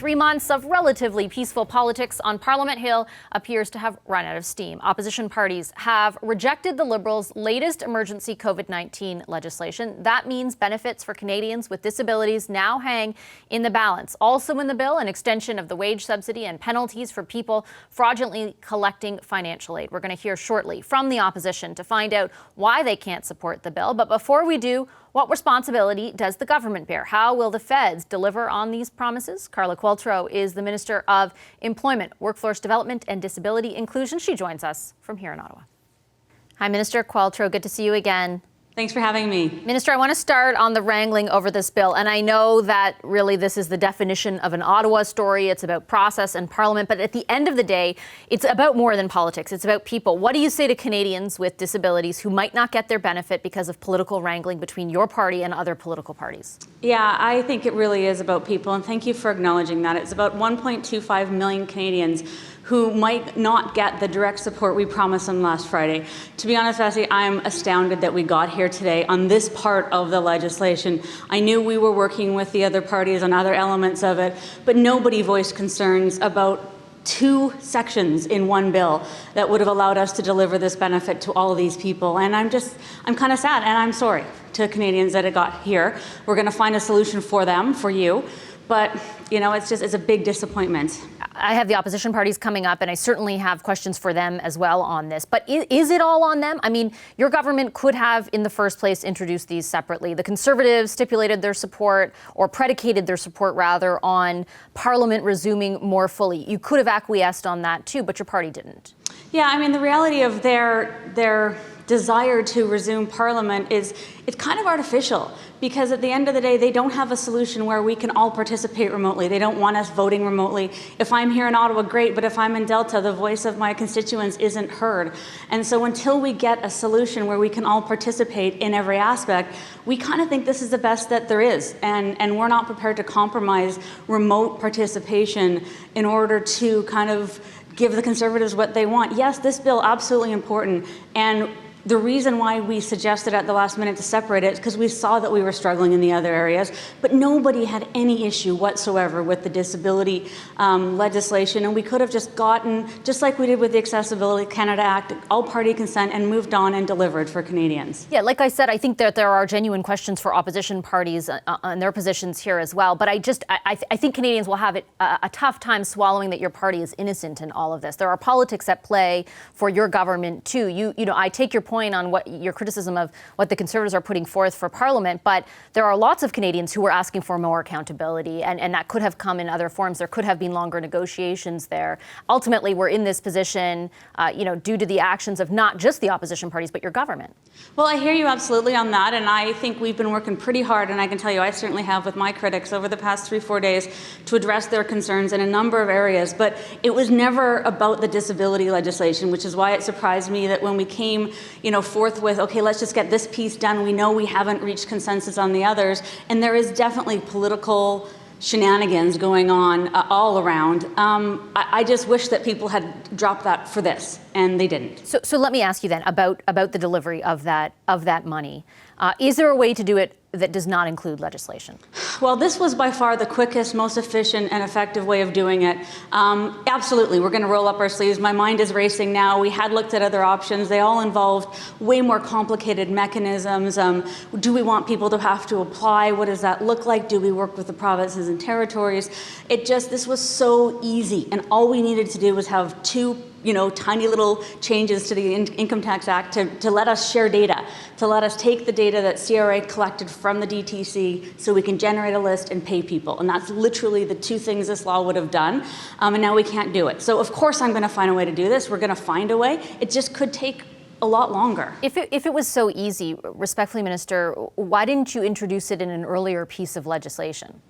3 months of relatively peaceful politics on Parliament Hill appears to have run out of steam. Opposition parties have rejected the Liberals' latest emergency COVID-19 legislation. That means benefits for Canadians with disabilities now hang in the balance. Also in the bill, an extension of the wage subsidy and penalties for people fraudulently collecting financial aid. We're going to hear shortly from the opposition to find out why they can't support the bill. But before we do, what responsibility does the government bear? How will the feds deliver on these promises? Carla Qualtrough is the Minister of Employment, Workforce Development and Disability Inclusion. She joins us from here in Ottawa. Hi, Minister Qualtrough. Good to see you again. Thanks for having me. Minister, I want to start on the wrangling over this bill. And I know that really this is the definition of an Ottawa story. It's about process and Parliament. But at the end of the day, it's about more than politics. It's about people. What do you say to Canadians with disabilities who might not get their benefit because of political wrangling between your party and other political parties? Yeah, I think it really is about people. And thank you for acknowledging that. It's about 1.25 million Canadians who might not get the direct support we promised them last Friday. To be honest, Bessie, I'm astounded that we got here today on this part of the legislation. I knew we were working with the other parties on other elements of it, but nobody voiced concerns about 2 sections in one bill that would have allowed us to deliver this benefit to all of these people. And I'm kind of sad, and I'm sorry to Canadians that it got here. We're going to find a solution for them, for you. But, you know, it's a big disappointment. I have the opposition parties coming up, and I certainly have questions for them as well on this. But is it all on them? I mean, your government could have, in the first place, introduced these separately. The Conservatives stipulated their support, or predicated their support, rather, on Parliament resuming more fully. You could have acquiesced on that, too, but your party didn't. Yeah, I mean, the reality of their desire to resume Parliament is it's kind of artificial, because at the end of the day, they don't have a solution where we can all participate remotely. They don't want us voting remotely. If I'm here in Ottawa, great, but if I'm in Delta, the voice of my constituents isn't heard. And so until we get a solution where we can all participate in every aspect, we kind of think this is the best that there is. And we're not prepared to compromise remote participation in order to kind of give the Conservatives what they want. Yes, this bill, absolutely important. And the reason why we suggested at the last minute to separate it is because we saw that we were struggling in the other areas, but nobody had any issue whatsoever with the disability legislation, and we could have just gotten, just like we did with the Accessibility Canada Act, all-party consent and moved on and delivered for Canadians. Yeah, like I said, I think that there are genuine questions for opposition parties on their positions here as well, but I think Canadians will have a tough time swallowing that your party is innocent in all of this. There are politics at play for your government too. You know, I take your point on what your criticism of what the Conservatives are putting forth for Parliament, but there are lots of Canadians who are asking for more accountability, and that could have come in other forms. There could have been longer negotiations there. Ultimately, we're in this position, due to the actions of not just the opposition parties, but your government. Well, I hear you absolutely on that, and I think we've been working pretty hard, and I can tell you I certainly have with my critics over the past 3-4 days to address their concerns in a number of areas, but it was never about the disability legislation, which is why it surprised me that when we came forth with, okay, let's just get this piece done. We know we haven't reached consensus on the others, and there is definitely political shenanigans going on all around. I just wish that people had dropped that for this, and they didn't. So let me ask you then about the delivery of that money. Is there a way to do it that does not include legislation? Well, this was by far the quickest, most efficient and effective way of doing it. Absolutely, we're going to roll up our sleeves. My mind is racing now. We had looked at other options. They all involved way more complicated mechanisms. Do we want people to have to apply? What does that look like? Do we work with the provinces and territories? This was so easy, and all we needed to do was have 2 tiny little changes to the Income Tax Act to let us share data, to let us take the data that CRA collected from the DTC so we can generate a list and pay people. And that's literally the 2 things this law would have done. And now we can't do it. So of course I'm going to find a way to do this. We're going to find a way. It just could take a lot longer. If it was so easy, respectfully, Minister, why didn't you introduce it in an earlier piece of legislation?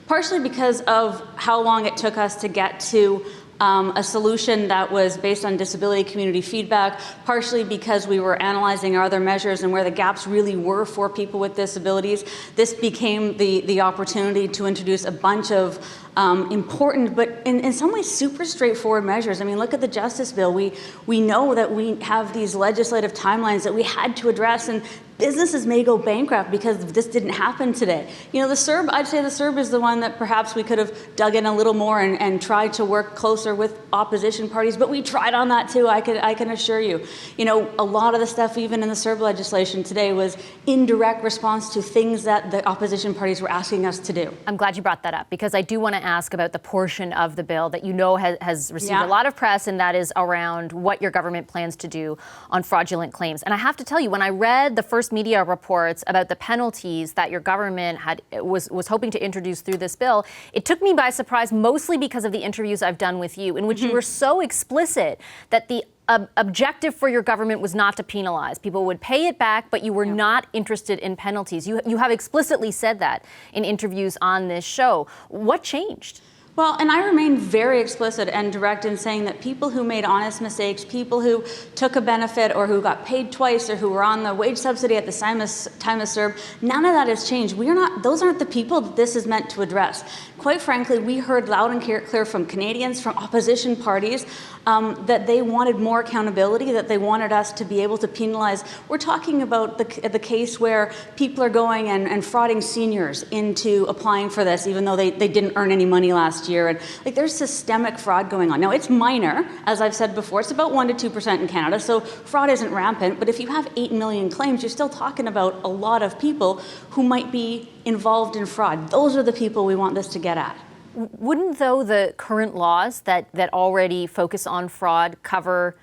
Partially because of how long it took us to get to a solution that was based on disability community feedback, partially because we were analyzing our other measures and where the gaps really were for people with disabilities. This became the opportunity to introduce a bunch of important, but in some ways super straightforward measures. I mean, look at the Justice Bill. We know that we have these legislative timelines that we had to address, and businesses may go bankrupt because this didn't happen today. You know, the CERB, I'd say the CERB is the one that perhaps we could have dug in a little more and tried to work closer with opposition parties, but we tried on that too, I can assure you. You know, a lot of the stuff even in the CERB legislation today was in direct response to things that the opposition parties were asking us to do. I'm glad you brought that up, because I do want to ask about the portion of the bill that you know has received a lot of press, and that is around what your government plans to do on fraudulent claims. And I have to tell you, when I read the first media reports about the penalties that your government was hoping to introduce through this bill, it took me by surprise, mostly because of the interviews I've done with you, in which you were so explicit that the objective for your government was not to penalize. People would pay it back, but you were not interested in penalties. You have explicitly said that in interviews on this show. What changed? Well, and I remain very explicit and direct in saying that people who made honest mistakes, people who took a benefit or who got paid twice or who were on the wage subsidy at the time of CERB, none of that has changed. Those aren't the people that this is meant to address. Quite frankly, we heard loud and clear from Canadians, from opposition parties, that they wanted more accountability, that they wanted us to be able to penalize. We're talking about the case where people are going and frauding seniors into applying for this, even though they didn't earn any money last year. And like, there's systemic fraud going on. Now, it's minor, as I've said before. It's about 1% to 2% in Canada, so fraud isn't rampant. But if you have 8 million claims, you're still talking about a lot of people who might be involved in fraud. Those are the people we want this to get at. Wouldn't, though, the current laws that already focus on fraud cover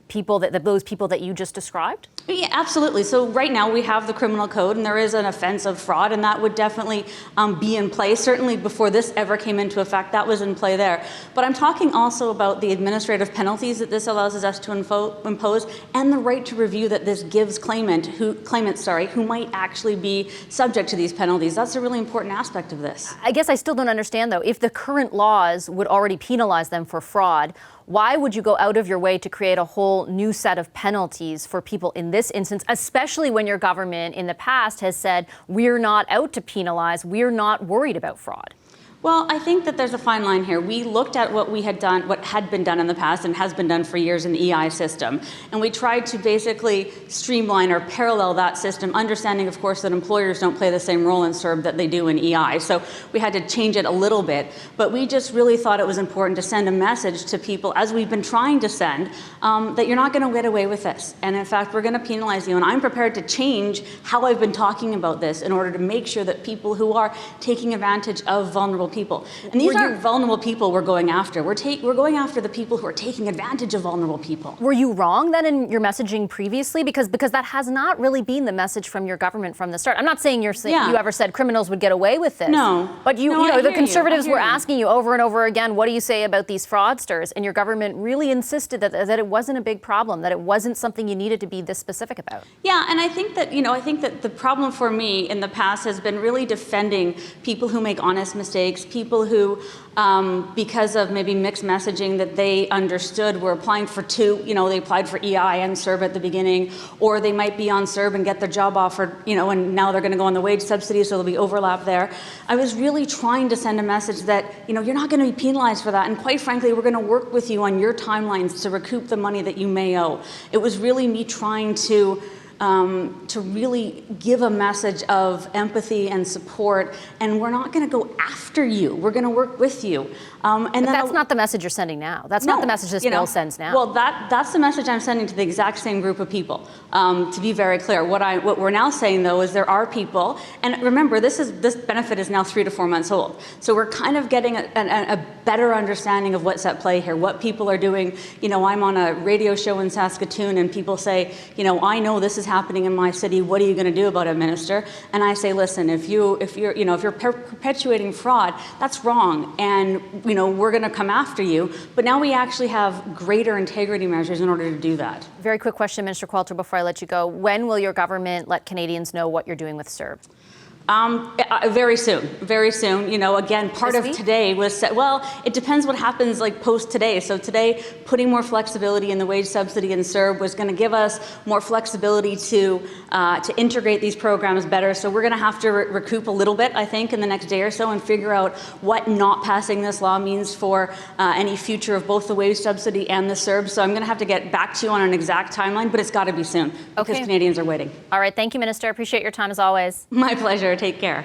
people those people that you just described? Yeah, absolutely. So right now we have the criminal code, and there is an offense of fraud, and that would definitely be in place. Certainly before this ever came into effect, that was in play there. But I'm talking also about the administrative penalties that this allows us to impose, and the right to review that this gives claimants who might actually be subject to these penalties. That's a really important aspect of this. I guess I still don't understand, though. If the current laws would already penalize them for fraud, why would you go out of your way to create a whole new set of penalties for people in this instance, especially when your government in the past has said, we're not out to penalize, we're not worried about fraud? Well, I think that there's a fine line here. We looked at what had been done in the past and has been done for years in the EI system, and we tried to basically streamline or parallel that system, understanding, of course, that employers don't play the same role in CERB that they do in EI. So we had to change it a little bit, but we just really thought it was important to send a message to people, as we've been trying to send, that you're not going to get away with this. And in fact, we're going to penalize you. And I'm prepared to change how I've been talking about this in order to make sure that people who are taking advantage of vulnerable people. And these aren't vulnerable people we're going after. We're going after the people who are taking advantage of vulnerable people. Were you wrong then in your messaging previously? Because that has not really been the message from your government from the start. I'm not saying you ever said criminals would get away with this. No. But the Conservatives were asking you over and over again, what do you say about these fraudsters? And your government really insisted that it wasn't a big problem, that it wasn't something you needed to be this specific about. Yeah, and I think that the problem for me in the past has been really defending people who make honest mistakes, people who, because of maybe mixed messaging that they understood, were applying for they applied for EI and CERB at the beginning, or they might be on CERB and get their job offered, and now they're going to go on the wage subsidy, so there'll be overlap there. I was really trying to send a message that, you're not going to be penalized for that, and quite frankly, we're going to work with you on your timelines to recoup the money that you may owe. It was really me trying to really give a message of empathy and support, and we're not going to go after you. We're going to work with you. But that's not the message you're sending now. That's not the message this bill sends now. Well, that's the message I'm sending to the exact same group of people. To be very clear, what we're now saying though is there are people, and remember, this benefit is now 3 to 4 months old. So we're kind of getting a better understanding of what's at play here, what people are doing. I'm on a radio show in Saskatoon, and people say, I know this is happening in my city. What are you going to do about it, Minister? And I say, listen, if you're perpetuating fraud, that's wrong, and we're going to come after you. But now we actually have greater integrity measures in order to do that. Very quick question, Minister Qualtrough, before I let you go. When will your government let Canadians know what you're doing with CERB? Very soon, very soon. You know, again, part of today was set, well, it depends what happens like post today. So today, putting more flexibility in the wage subsidy and CERB was going to give us more flexibility to integrate these programs better. So we're going to have to recoup a little bit, I think, in the next day or so and figure out what not passing this law means for any future of both the wage subsidy and the CERB. So I'm going to have to get back to you on an exact timeline, but it's got to be soon because Canadians are waiting. All right. Thank you, Minister. I appreciate your time as always. My pleasure. Take care.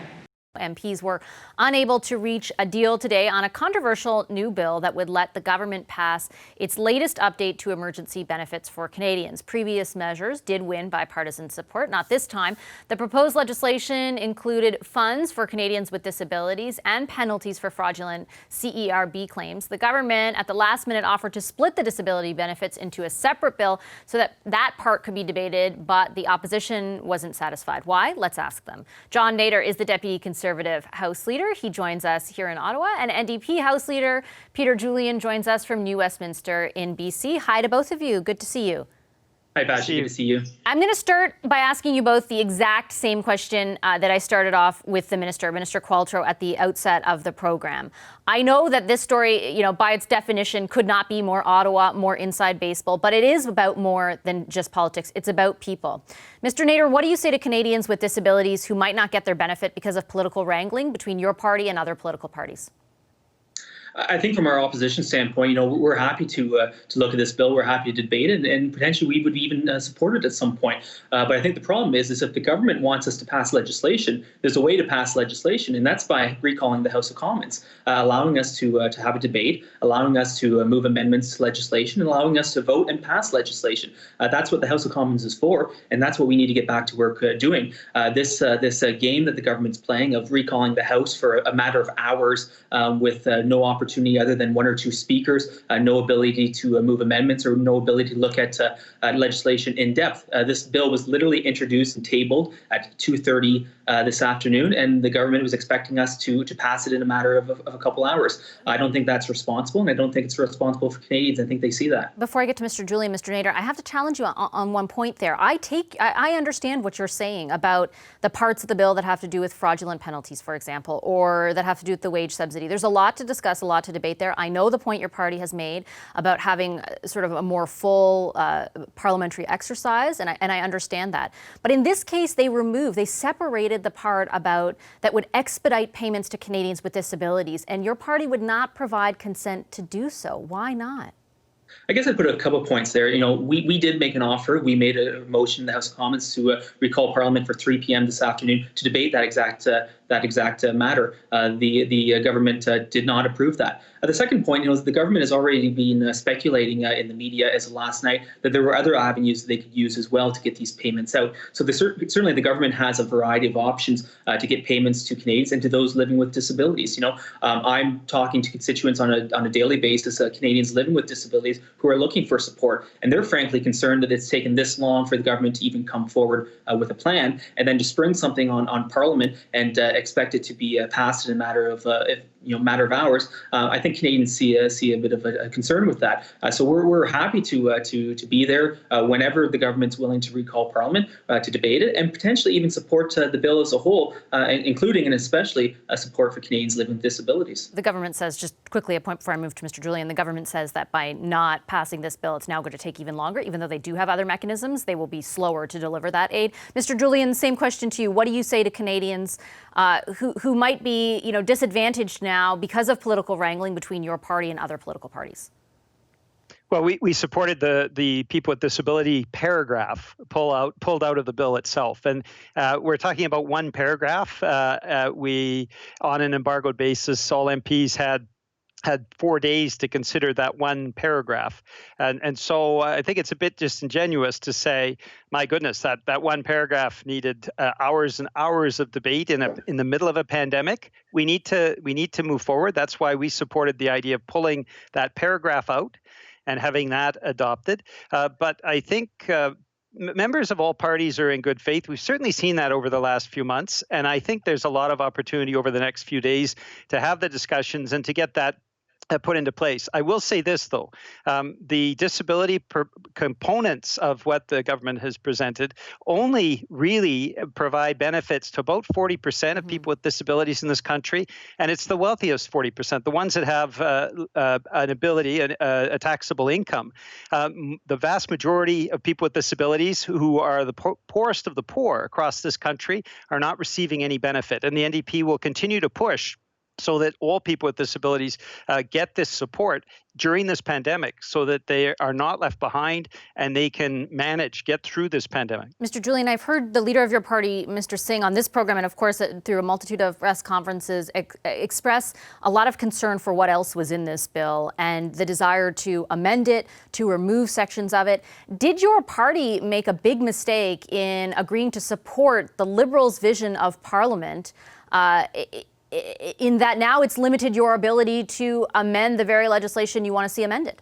MPs were unable to reach a deal today on a controversial new bill that would let the government pass its latest update to emergency benefits for Canadians. Previous measures did win bipartisan support, not this time. The proposed legislation included funds for Canadians with disabilities and penalties for fraudulent CERB claims. The government at the last minute offered to split the disability benefits into a separate bill so that that part could be debated, but the opposition wasn't satisfied. Why? Let's ask them. John Nader is the Deputy Conservative House Leader. He joins us here in Ottawa. And NDP House Leader Peter Julian joins us from New Westminster in BC. Hi to both of you. Good to see you. Hi, Patrick. Good to see you. I'm going to start by asking you both the exact same question that I started off with the Minister Qualtrough, at the outset of the program. I know that this story, you know, by its definition, could not be more Ottawa, more inside baseball, but it is about more than just politics. It's about people. Mr. Nader, what do you say to Canadians with disabilities who might not get their benefit because of political wrangling between your party and other political parties? I think from our opposition standpoint, you know, we're happy to look at this bill. We're happy to debate it, and potentially we would even support it at some point. But I think the problem is if the government wants us to pass legislation, there's a way to pass legislation, and that's by recalling the House of Commons, allowing us to have a debate, allowing us to move amendments to legislation, allowing us to vote and pass legislation. That's what the House of Commons is for, and that's what we need to get back to work doing. This game that the government's playing of recalling the House for a matter of hours with no opportunity other than one or two speakers, no ability to move amendments or no ability to look at legislation in depth. This bill was literally introduced and tabled at 2:30 this afternoon, and the government was expecting us to pass it in a matter of a couple hours. I don't think that's responsible, and I don't think it's responsible for Canadians. I think they see that. Before I get to Mr. Julian, Mr. Nader, I have to challenge you on one point there. I understand what you're saying about the parts of the bill that have to do with fraudulent penalties, for example, or that have to do with the wage subsidy. There's a lot to discuss, a lot to debate there. I know the point your party has made about having sort of a more full parliamentary exercise, and I understand that. But in this case, they separated the part about that would expedite payments to Canadians with disabilities, and your party would not provide consent to do so. Why not? I guess I'd put a couple of points there. You know, we did make an offer. We made a motion in the House of Commons to recall Parliament for 3 p.m. this afternoon to debate that exact matter. The government did not approve that. The second point, you know, is the government has already been speculating in the media as of last night that there were other avenues that they could use as well to get these payments out. So certainly the government has a variety of options to get payments to Canadians and to those living with disabilities. You know, I'm talking to constituents on a daily basis, Canadians living with disabilities who are looking for support, and they're frankly concerned that it's taken this long for the government to even come forward with a plan, and then to spring something on Parliament and expect it to be passed in a matter of hours. I think Canadians see a bit of a concern with that. So we're happy to be there whenever the government's willing to recall Parliament to debate it and potentially even support the bill as a whole, including and especially support for Canadians living with disabilities. The government says, just quickly a point before I move to Mr. Julian, the government says that by not passing this bill, it's now going to take even longer. Even though they do have other mechanisms, they will be slower to deliver that aid. Mr. Julian, same question to you. What do you say to Canadians who might be, you know, disadvantaged now because of political wrangling between your party and other political parties? Well, we supported the people with disability paragraph pulled out of the bill itself, and we're talking about one paragraph. We, on an embargoed basis, all MPs had 4 days to consider that one paragraph. And so I think it's a bit disingenuous to say, my goodness, that one paragraph needed hours and hours of debate in the middle of a pandemic. We need to move forward. That's why we supported the idea of pulling that paragraph out and having that adopted. But I think members of all parties are in good faith. We've certainly seen that over the last few months. And I think there's a lot of opportunity over the next few days to have the discussions and to get that put into place. I will say this, though. The disability components of what the government has presented only really provide benefits to about 40% of people with disabilities in this country, and it's the wealthiest 40%, the ones that have an ability, a taxable income. The vast majority of people with disabilities who are the poorest of the poor across this country are not receiving any benefit, and the NDP will continue to push so that all people with disabilities get this support during this pandemic so that they are not left behind and they can get through this pandemic. Mr. Julian, I've heard the leader of your party, Mr. Singh, on this program and, of course, through a multitude of press conferences, express a lot of concern for what else was in this bill and the desire to amend it, to remove sections of it. Did your party make a big mistake in agreeing to support the Liberals' vision of Parliament in that now it's limited your ability to amend the very legislation you want to see amended?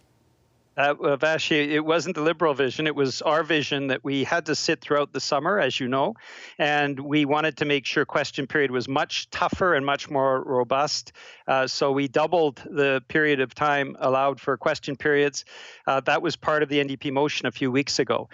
Vashi, it wasn't the Liberal vision. It was our vision that we had to sit throughout the summer, as you know, and we wanted to make sure question period was much tougher and much more robust. So we doubled the period of time allowed for question periods. That was part of the NDP motion a few weeks ago.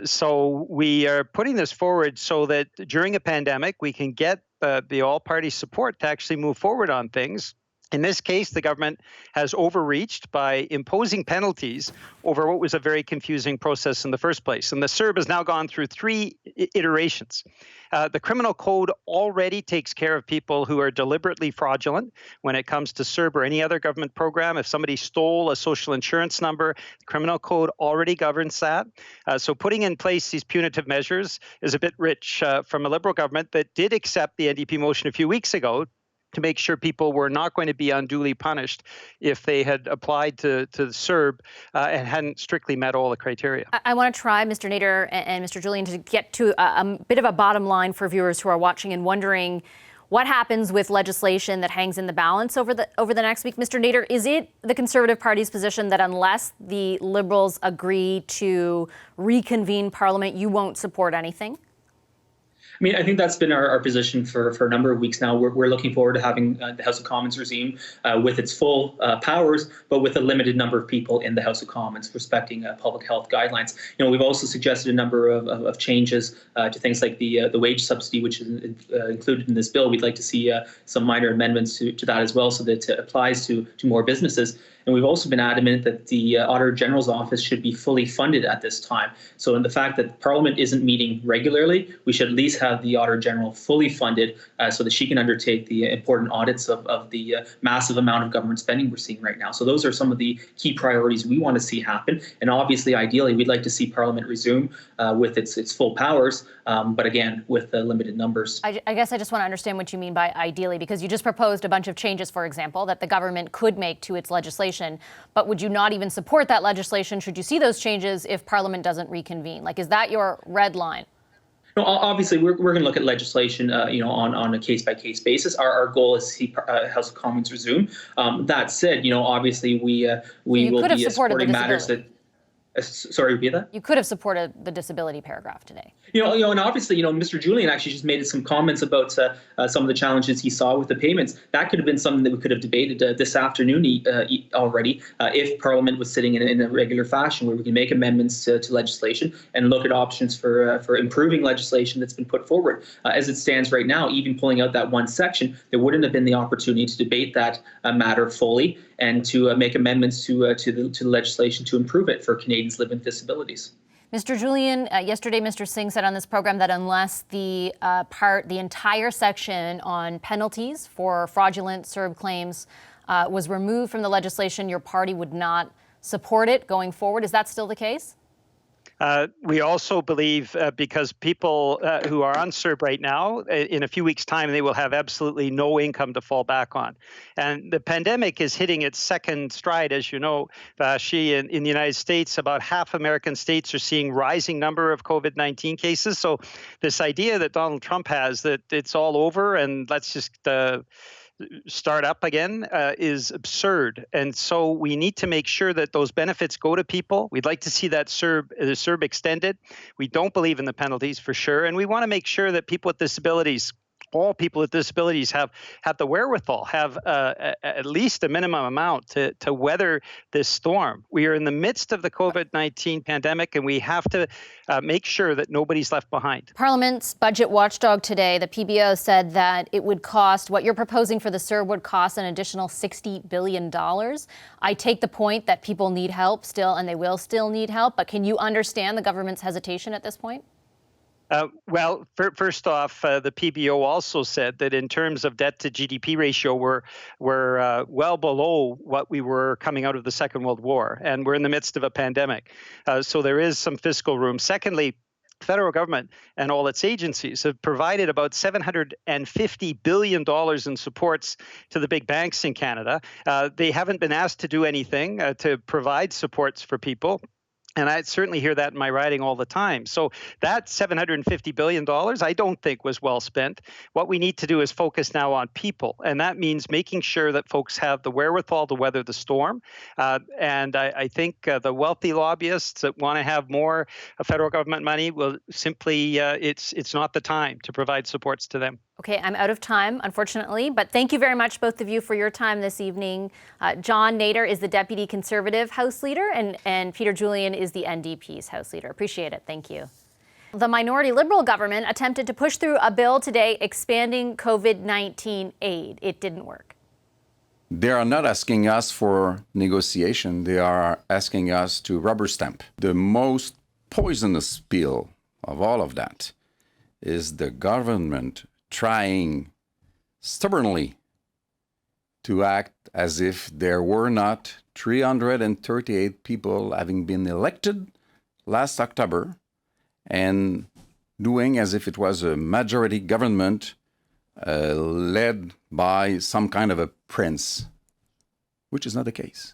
So we are putting this forward so that during a pandemic, we can get the all-party support to actually move forward on things. In this case, the government has overreached by imposing penalties over what was a very confusing process in the first place. And the CERB has now gone through 3 iterations. The criminal code already takes care of people who are deliberately fraudulent when it comes to CERB or any other government program. If somebody stole a social insurance number, the criminal code already governs that. So putting in place these punitive measures is a bit rich from a Liberal government that did accept the NDP motion a few weeks ago to make sure people were not going to be unduly punished if they had applied to the CERB and hadn't strictly met all the criteria. I want to try, Mr. Nader and Mr. Julian, to get to a bit of a bottom line for viewers who are watching and wondering what happens with legislation that hangs in the balance over the next week. Mr. Nader, is it the Conservative Party's position that unless the Liberals agree to reconvene Parliament, you won't support anything? I mean, I think that's been our position for a number of weeks now. We're looking forward to having the House of Commons resume with its full powers, but with a limited number of people in the House of Commons, respecting public health guidelines. You know, we've also suggested a number of changes to things like the wage subsidy, which is included in this bill. We'd like to see some minor amendments to that as well, so that it applies to more businesses. And we've also been adamant that the Auditor General's office should be fully funded at this time. So in the fact that Parliament isn't meeting regularly, we should at least have the Auditor General fully funded so that she can undertake the important audits of the massive amount of government spending we're seeing right now. So those are some of the key priorities we want to see happen. And obviously, ideally, we'd like to see Parliament resume with its full powers, but again, with limited numbers. I guess I just want to understand what you mean by ideally, because you just proposed a bunch of changes, for example, that the government could make to its legislation. But would you not even support that legislation should you see those changes if Parliament doesn't reconvene? Like, is that your red line? No, obviously, we're going to look at legislation, on a case-by-case basis. Our goal is to see House of Commons resume. That said, obviously, we will be supporting matters that. Sorry, repeat that? You could have supported the disability paragraph today. And obviously, Mr. Julian actually just made some comments about some of the challenges he saw with the payments. That could have been something that we could have debated this afternoon already if Parliament was sitting in a regular fashion, where we can make amendments to legislation and look at options for improving legislation that's been put forward. As it stands right now, even pulling out that one section, there wouldn't have been the opportunity to debate that matter fully and to make amendments to the legislation to improve it for Canadians living with disabilities. Mr. Julian, yesterday Mr. Singh said on this program that unless the entire section on penalties for fraudulent CERB claims was removed from the legislation, your party would not support it going forward. Is that still the case? We also believe because people who are on CERB right now, in a few weeks' time, they will have absolutely no income to fall back on. And the pandemic is hitting its second stride, as you know, Vashi. In the United States, about half American states are seeing rising number of COVID-19 cases. So this idea that Donald Trump has that it's all over and let's just start up again is absurd. And so we need to make sure that those benefits go to people. We'd like to see that the CERB extended. We don't believe in the penalties for sure. And we want to make sure that people with disabilities all people with disabilities have the wherewithal, have at least a minimum amount to weather this storm. We are in the midst of the COVID-19 pandemic, and we have to make sure that nobody's left behind. Parliament's budget watchdog today, the PBO, said that it would cost, what you're proposing for the CERB would cost an additional $60 billion. I take the point that people need help still, and they will still need help, but can you understand the government's hesitation at this point? Well, first off, the PBO also said that in terms of debt to GDP ratio, we're well below what we were coming out of the Second World War, and we're in the midst of a pandemic. So there is some fiscal room. Secondly, the federal government and all its agencies have provided about $750 billion in supports to the big banks in Canada. They haven't been asked to do anything to provide supports for people. And I certainly hear that in my riding all the time. So that $750 billion, I don't think was well spent. What we need to do is focus now on people. And that means making sure that folks have the wherewithal to weather the storm. And I think the wealthy lobbyists that want to have more federal government money will simply, it's not the time to provide supports to them. Okay, I'm out of time, unfortunately, but thank you very much, both of you, for your time this evening. John Nader is the Deputy Conservative House Leader, and Peter Julian is the NDP's House Leader. Appreciate it. Thank you. The minority Liberal government attempted to push through a bill today expanding COVID-19 aid. It didn't work. They are not asking us for negotiation. They are asking us to rubber stamp. The most poisonous pill of all of that is the government trying stubbornly to act as if there were not 338 people having been elected last October and doing as if it was a majority government led by some kind of a prince, which is not the case.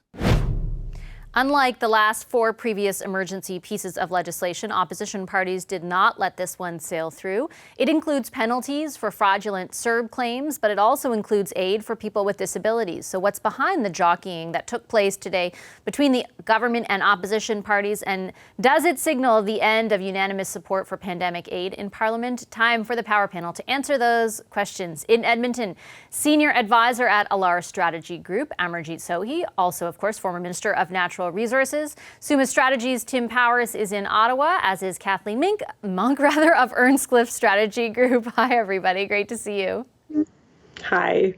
Unlike the last 4 previous emergency pieces of legislation, opposition parties did not let this one sail through. It includes penalties for fraudulent CERB claims, but it also includes aid for people with disabilities. So what's behind the jockeying that took place today between the government and opposition parties, and does it signal the end of unanimous support for pandemic aid in Parliament? Time for the Power Panel to answer those questions. In Edmonton, Senior Advisor at Alar Strategy Group, Amarjeet Sohi, also, of course, former Minister of Natural Resources. Summa Strategies' Tim Powers is in Ottawa, as is Kathleen Monk of Earnscliffe Strategy Group. Hi, everybody. Great to see you. Hi.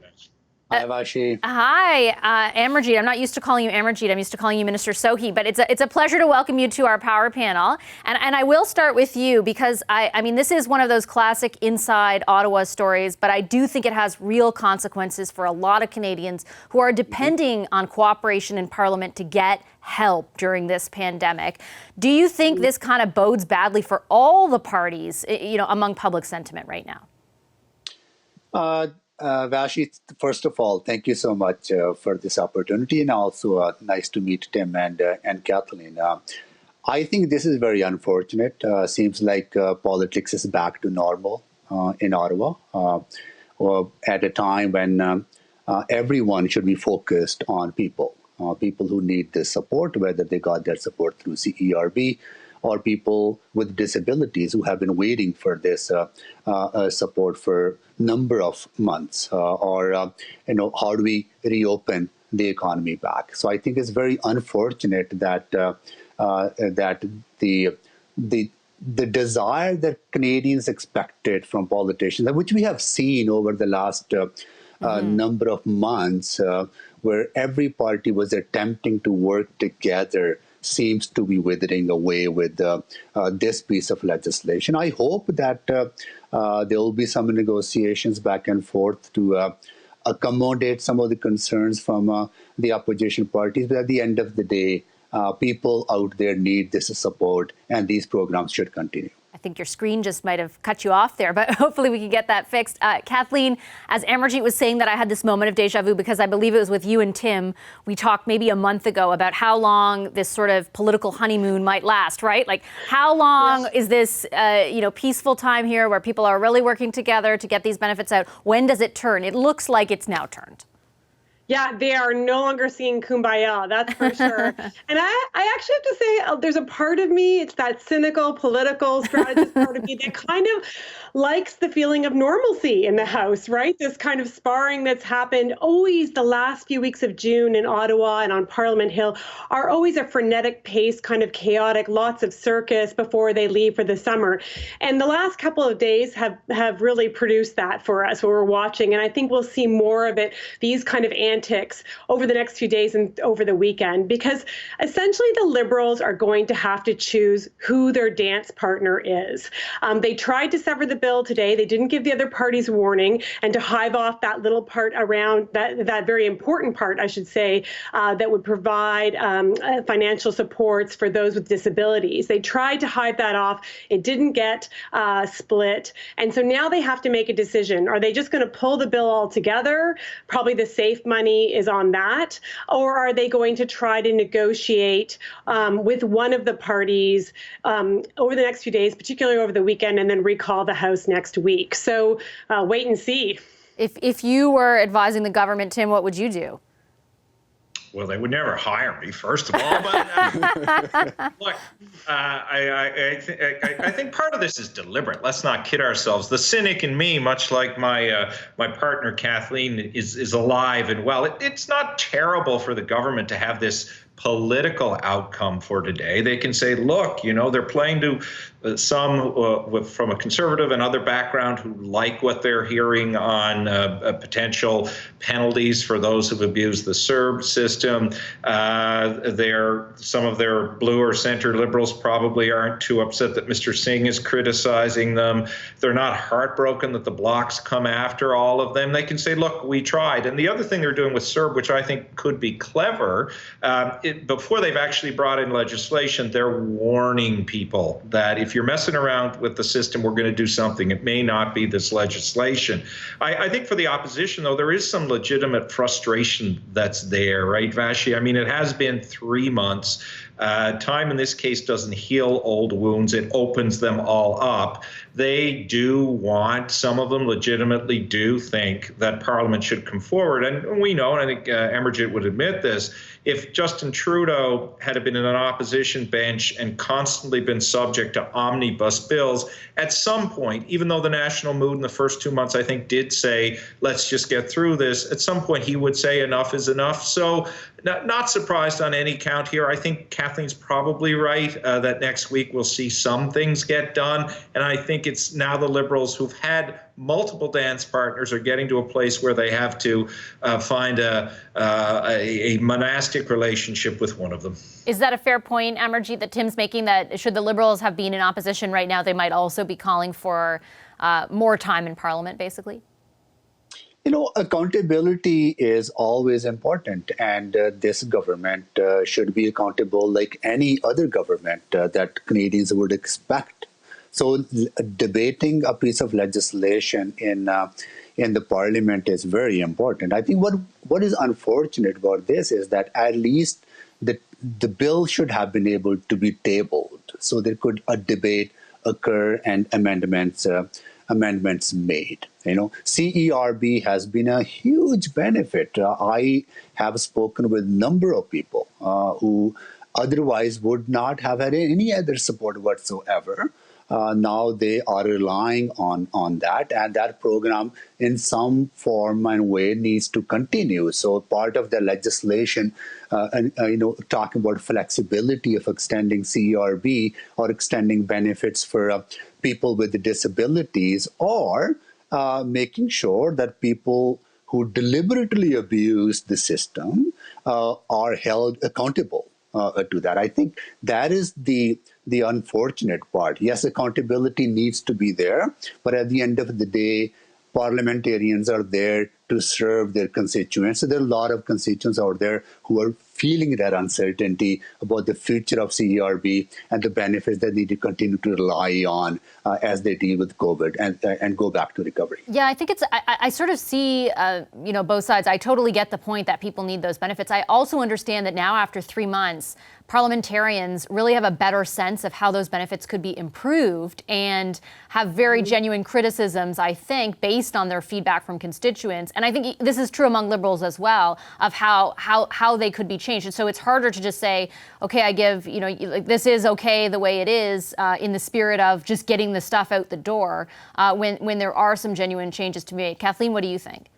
Hi, Vashi. Hi, Amarjeet. I'm not used to calling you Amarjeet. I'm used to calling you Minister Sohi, but it's a pleasure to welcome you to our Power Panel. And I will start with you because, I mean, this is one of those classic inside Ottawa stories, but I do think it has real consequences for a lot of Canadians who are depending on cooperation in Parliament to get help during this pandemic. Do you think this kind of bodes badly for all the parties, among public sentiment right now? Vashi, first of all, thank you so much for this opportunity, and also nice to meet Tim and Kathleen. I think this is very unfortunate. Seems like politics is back to normal in Ottawa at a time when everyone should be focused on people who need this support, whether they got their support through CERB or people with disabilities who have been waiting for this support for a number of months, or how do we reopen the economy back? So I think it's very unfortunate that that the desire that Canadians expected from politicians, which we have seen over the last number of months, where every party was attempting to work together, seems to be withering away with this piece of legislation. I hope that there will be some negotiations back and forth to accommodate some of the concerns from the opposition parties. But at the end of the day, people out there need this support, and these programs should continue. I think your screen just might have cut you off there, but hopefully we can get that fixed. Kathleen, as Amarjeet was saying that, I had this moment of deja vu because I believe it was with you and Tim. We talked maybe a month ago about how long this sort of political honeymoon might last, right? Like, how long is this, peaceful time here where people are really working together to get these benefits out? When does it turn? It looks like it's now turned. Yeah, they are no longer singing Kumbaya, that's for sure. And I actually have to say, there's a part of me, it's that cynical, political strategist part of me that kind of likes the feeling of normalcy in the House, right? This kind of sparring that's happened always the last few weeks of June in Ottawa and on Parliament Hill are always a frenetic pace, kind of chaotic, lots of circus before they leave for the summer. And the last couple of days have really produced that for us, what we're watching. And I think we'll see more of it, these kind of antics over the next few days and over the weekend, because essentially the Liberals are going to have to choose who their dance partner is. They tried to sever the bill today. They didn't give the other parties warning, and to hive off that little part around that very important part, I should say, that would provide financial supports for those with disabilities. They tried to hive that off. It didn't get split. And so now they have to make a decision. Are they just going to pull the bill altogether? Probably the safe money is on that. Or are they going to try to negotiate with one of the parties over the next few days, particularly over the weekend, and then recall the House next week? So wait and see. If you were advising the government, Tim, what would you do? Well, they would never hire me, first of all. But look, I think part of this is deliberate. Let's not kid ourselves. The cynic in me, much like my partner Kathleen, is alive and well. It's not terrible for the government to have this political outcome for today. They can say, look, they're playing to some from a conservative and other background who like what they're hearing on potential penalties for those who've abused the CERB system. Some of their blue or center Liberals probably aren't too upset that Mr. Singh is criticizing them. They're not heartbroken that the Blocs come after all of them. They can say, look, we tried. And the other thing they're doing with CERB, which I think could be clever, before they've actually brought in legislation, they're warning people that if you're messing around with the system, we're going to do something. It may not be this legislation. I think for the opposition, though, there is some legitimate frustration that's there, right, Vashi? I mean, it has been 3 months. Time in this case doesn't heal old wounds. It opens them all up. They do want, some of them legitimately do think that Parliament should come forward. And we know, and I think Emergit would admit this, if Justin Trudeau had been in an opposition bench and constantly been subject to omnibus bills, at some point, even though the national mood in the first 2 months, I think, did say, let's just get through this, at some point he would say enough is enough. So not surprised on any count here. I think Kathleen's probably right that next week we'll see some things get done. And I think it's now the Liberals who've had multiple dance partners are getting to a place where they have to find a monastic relationship with one of them. Is that a fair point, Amarjeet, that Tim's making, that should the Liberals have been in opposition right now, they might also be calling for more time in Parliament, basically? Accountability is always important, and this government should be accountable like any other government that Canadians would expect. So debating a piece of legislation in the Parliament is very important. I think what is unfortunate about this is that at least the bill should have been able to be tabled, so there could a debate occur and amendments made. CERB has been a huge benefit. I have spoken with a number of people who otherwise would not have had any other support whatsoever. Now they are relying on that, and that program in some form and way needs to continue. So part of the legislation, talking about flexibility of extending CERB or extending benefits for people with disabilities, or making sure that people who deliberately abuse the system are held accountable to that. I think that is the unfortunate part. Yes, accountability needs to be there, but at the end of the day, parliamentarians are there to serve their constituents. So there are a lot of constituents out there who are feeling that uncertainty about the future of CERB and the benefits that they need to continue to rely on as they deal with COVID and go back to recovery. Yeah, I think I sort of see, both sides. I totally get the point that people need those benefits. I also understand that now after 3 months, parliamentarians really have a better sense of how those benefits could be improved and have very genuine criticisms, I think, based on their feedback from constituents. And I think this is true among Liberals as well, of how they could be changed. And so it's harder to just say, okay, I give, this is okay the way it is, in the spirit of just getting the stuff out the door, when there are some genuine changes to be made. Kathleen, what do you think?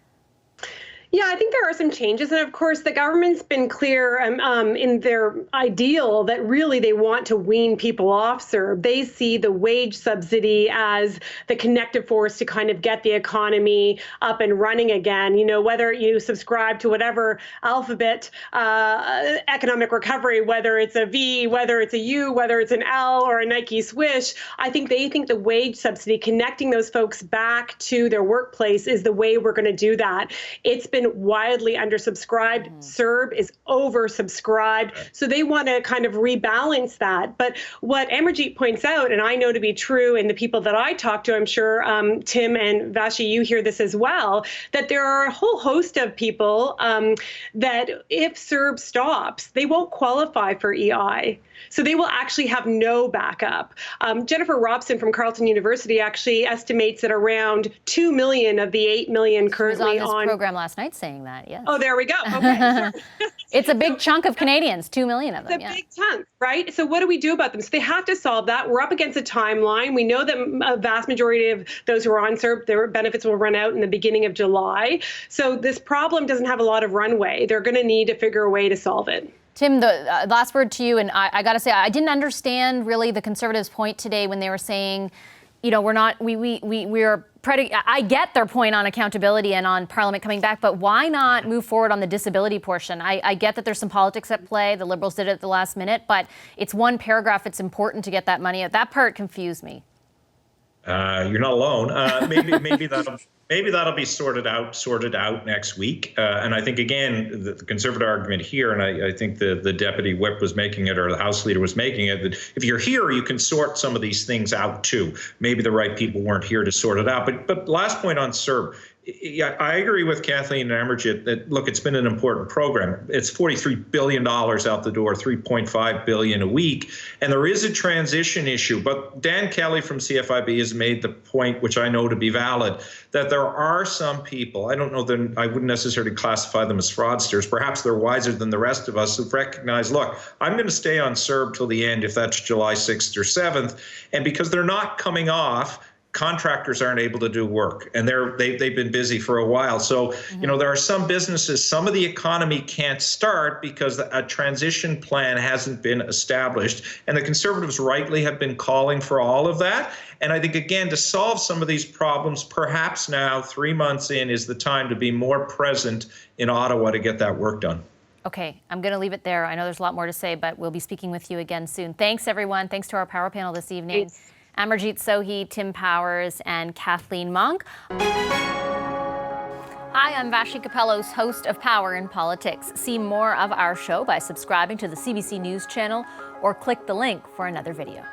Yeah, I think there are some changes. And of course, the government's been clear in their ideal that really they want to wean people off CERB. They see the wage subsidy as the connective force to kind of get the economy up and running again. Whether you subscribe to whatever alphabet economic recovery, whether it's a V, whether it's a U, whether it's an L or a Nike swish, I think they think the wage subsidy, connecting those folks back to their workplace, is the way we're going to do that. It's been widely undersubscribed. CERB is oversubscribed. So they want to kind of rebalance that. But what Amarjeet points out, and I know to be true, and the people that I talk to, I'm sure Tim and Vashi, you hear this as well, that there are a whole host of people that if CERB stops, they won't qualify for EI. So they will actually have no backup. Jennifer Robson from Carleton University actually estimates that around 2 million of the 8 million currently on this program last night saying that, yes. Oh, there we go. Okay. It's a big chunk of Canadians, 2 million of them. It's a big chunk, right? So what do we do about them? So they have to solve that. We're up against a timeline. We know that a vast majority of those who are on CERB, their benefits will run out in the beginning of July. So this problem doesn't have a lot of runway. They're going to need to figure a way to solve it. Tim, the last word to you, and I got to say, I didn't understand really the Conservatives' point today when they were saying, we're not, I get their point on accountability and on Parliament coming back, but why not move forward on the disability portion? I get that there's some politics at play. The Liberals did it at the last minute, but it's one paragraph. It's important to get that money out. That part confused me. You're not alone. Maybe that'll be sorted out next week. And I think, again, the Conservative argument here, and I think the Deputy Whip was making it, or the House Leader was making it, that if you're here, you can sort some of these things out too. Maybe the right people weren't here to sort it out. But last point on CERB. Yeah, I agree with Kathleen and Amarjeet that, look, it's been an important program. It's $43 billion out the door, $3.5 billion a week. And there is a transition issue. But Dan Kelly from CFIB has made the point, which I know to be valid, that there are some people, I don't know that I wouldn't necessarily classify them as fraudsters. Perhaps they're wiser than the rest of us, who've recognized, look, I'm going to stay on CERB till the end, if that's July 6th or 7th. And because they're not coming off, contractors aren't able to do work, and they've been busy for a while. So, there are some businesses, some of the economy can't start because a transition plan hasn't been established. And the Conservatives rightly have been calling for all of that. And I think, again, to solve some of these problems, perhaps now, 3 months in, is the time to be more present in Ottawa to get that work done. Okay, I'm going to leave it there. I know there's a lot more to say, but we'll be speaking with you again soon. Thanks, everyone. Thanks to our Power Panel this evening. Thanks. Amarjeet Sohi, Tim Powers, and Kathleen Monk. Hi, I'm Vashi Capellos, host of Power in Politics. See more of our show by subscribing to the CBC News channel or click the link for another video.